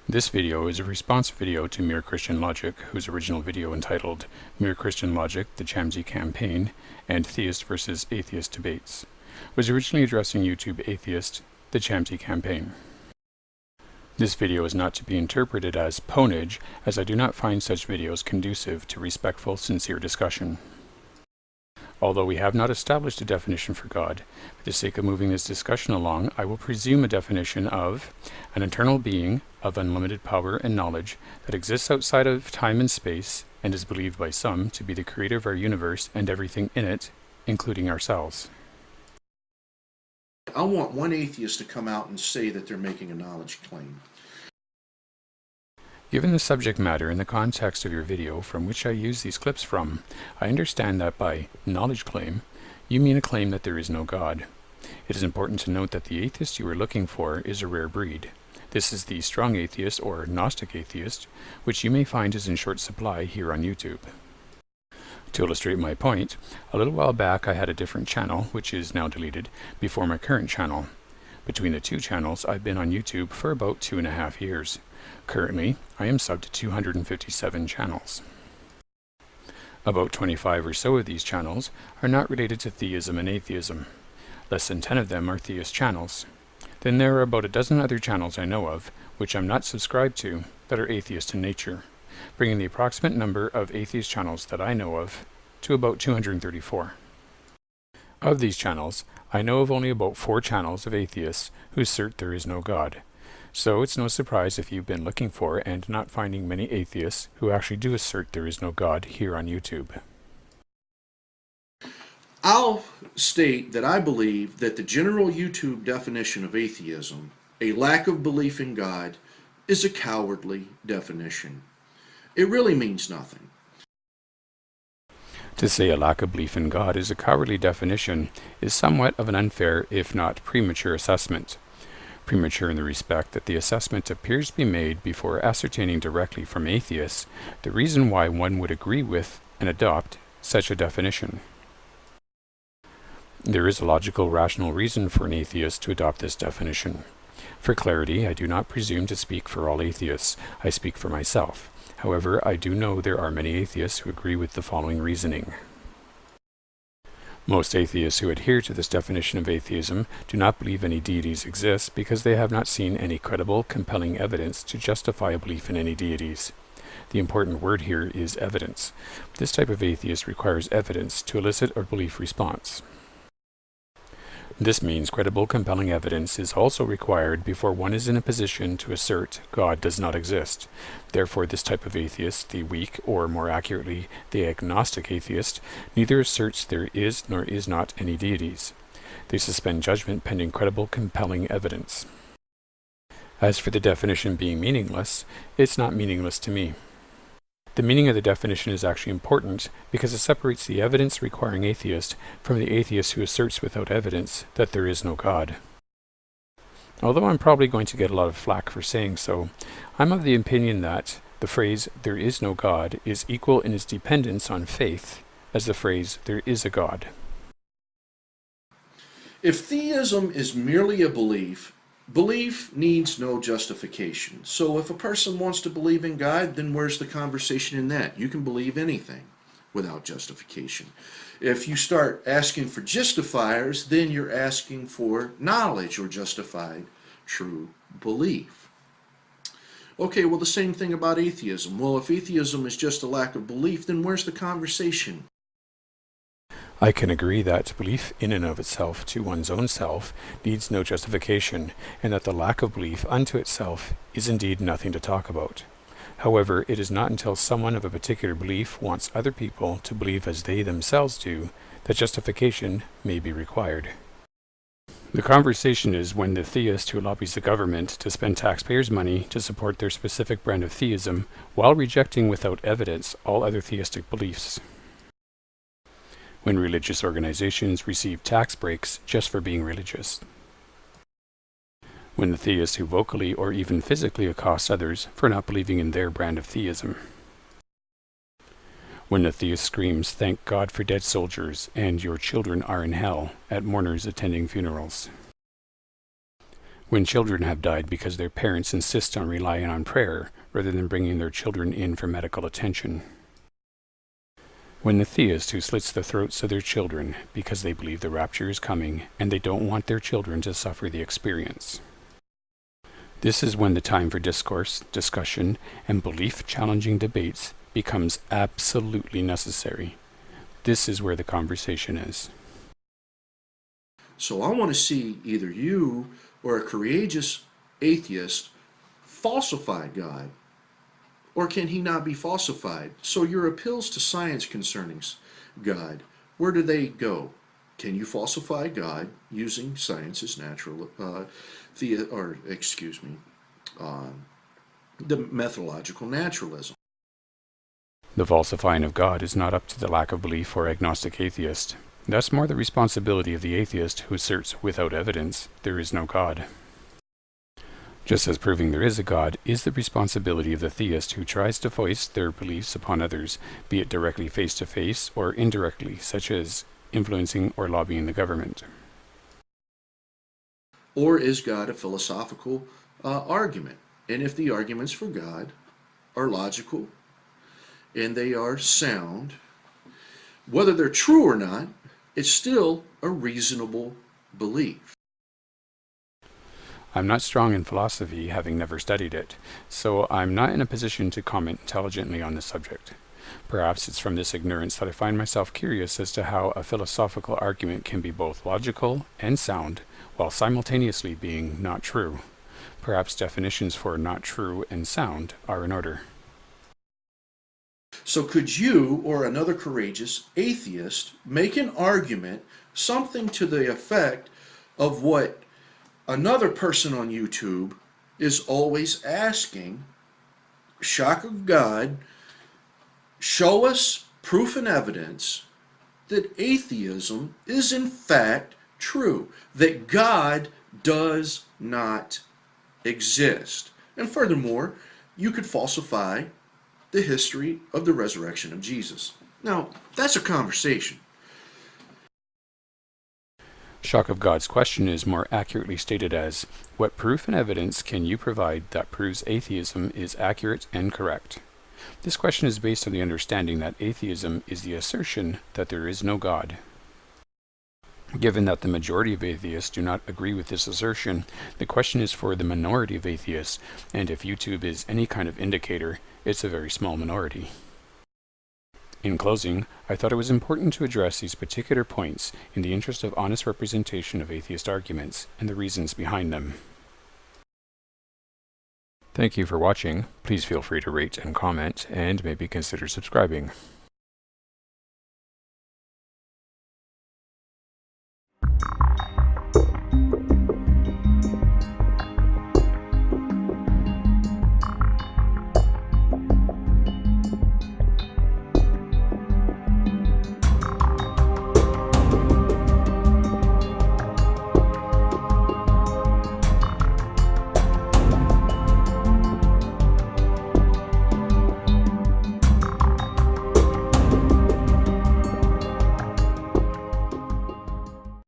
This video is a response video to MereChristianLogic, whose original video entitled MereChristianLogic, TheChamseyCampaign and Theist versus Atheist Debates was originally addressing YouTube Atheist, TheChamseyCampaign. This video is not to be interpreted as ponage, as I do not find such videos conducive to respectful, sincere discussion. Although we have not established a definition for God, for the sake of moving this discussion along, I will presume a definition of an eternal being of unlimited power and knowledge that exists outside of time and space and is believed by some to be the creator of our universe and everything in it, including ourselves. I want one atheist to come out and say that they're making a knowledge claim. Given the subject matter and the context of your video from which I use these clips from, I understand that by knowledge claim, you mean a claim that there is no God. It is important to note that the atheist you are looking for is a rare breed. This is the strong atheist or Gnostic atheist, which you may find is in short supply here on YouTube. To illustrate my point, a little while back I had a different channel, which is now deleted, before my current channel. Between the two channels, I've been on YouTube for about 2.5 years. Currently, I am subbed to 257 channels. About 25 or so of these channels are not related to theism and atheism. Less than 10 of them are theist channels. Then there are about a dozen other channels I know of, which I'm not subscribed to, that are atheist in nature, bringing the approximate number of atheist channels that I know of to about 234. Of these channels, I know of only about 4 channels of atheists who assert there is no God. So it's no surprise if you've been looking for and not finding many atheists who actually do assert there is no God here on YouTube. I'll state that I believe that the general YouTube definition of atheism, a lack of belief in God, is a cowardly definition. It really means nothing. To say a lack of belief in God is a cowardly definition is somewhat of an unfair, if not premature, assessment. Premature in the respect that the assessment appears to be made before ascertaining directly from atheists the reason why one would agree with and adopt such a definition. There is a logical, rational reason for an atheist to adopt this definition. For clarity, I do not presume to speak for all atheists. I speak for myself. However, I do know there are many atheists who agree with the following reasoning. Most atheists who adhere to this definition of atheism do not believe any deities exist because they have not seen any credible, compelling evidence to justify a belief in any deities. The important word here is evidence. This type of atheist requires evidence to elicit a belief response. This means credible, compelling evidence is also required before one is in a position to assert God does not exist. Therefore, this type of atheist, the weak, or more accurately, the agnostic atheist, neither asserts there is nor is not any deities. They suspend judgment pending credible, compelling evidence. As for the definition being meaningless, it's not meaningless to me. The meaning of the definition is actually important because it separates the evidence-requiring atheist from the atheist who asserts without evidence that there is no God. Although I'm probably going to get a lot of flack for saying so, I'm of the opinion that the phrase, "there is no God," is equal in its dependence on faith as the phrase, "there is a God." If theism is merely a belief, belief needs no justification. So if a person wants to believe in God, then where's the conversation in that? You can believe anything without justification. If you start asking for justifiers, then you're asking for knowledge or justified true belief. Okay, well, the same thing about atheism. Well, if atheism is just a lack of belief, then where's the conversation? I can agree that belief in and of itself to one's own self needs no justification, and that the lack of belief unto itself is indeed nothing to talk about. However, it is not until someone of a particular belief wants other people to believe as they themselves do that justification may be required. The conversation is when the theist who lobbies the government to spend taxpayers' money to support their specific brand of theism while rejecting without evidence all other theistic beliefs. when religious organizations receive tax breaks just for being religious, when the theists who vocally or even physically accost others for not believing in their brand of theism, when the theist screams, "Thank God for dead soldiers," and "Your children are in hell," at mourners attending funerals, when children have died because their parents insist on relying on prayer rather than bringing their children in for medical attention, when the theist who slits the throats of their children because they believe the rapture is coming and they don't want their children to suffer the experience. This is when the time for discourse, discussion, and belief-challenging debates becomes absolutely necessary. This is where the conversation is. So I want to see either you or a courageous atheist falsify God, or can he not be falsified? So your appeals to science concerning God, where do they go? Can you falsify God using science's natural, the methodological naturalism? The falsifying of God is not up to the lack of belief or agnostic atheist. That's more the responsibility of the atheist who asserts without evidence there is no God. Just as proving there is a God is the responsibility of the theist who tries to foist their beliefs upon others, be it directly face-to-face or indirectly, such as influencing or lobbying the government. Or is God a philosophical argument? And if the arguments for God are logical and they are sound, whether they're true or not, it's still a reasonable belief. I'm not strong in philosophy, having never studied it, so I'm not in a position to comment intelligently on the subject. Perhaps it's from this ignorance that I find myself curious as to how a philosophical argument can be both logical and sound, while simultaneously being not true. Perhaps definitions for not true and sound are in order. So could you or another courageous atheist make an argument, something to the effect of what another person on YouTube is always asking? Shock of God, show us proof and evidence that atheism is in fact true, that God does not exist. And furthermore, you could falsify the history of the resurrection of Jesus. Now, that's a conversation. Shock of God's question is more accurately stated as, what proof and evidence can you provide that proves atheism is accurate and correct? This question is based on the understanding that atheism is the assertion that there is no God. Given that the majority of atheists do not agree with this assertion, the question is for the minority of atheists, and if YouTube is any kind of indicator, it's a very small minority. In closing, I thought it was important to address these particular points in the interest of honest representation of atheist arguments and the reasons behind them. Thank you for watching. Please feel free to rate and comment, and maybe consider subscribing.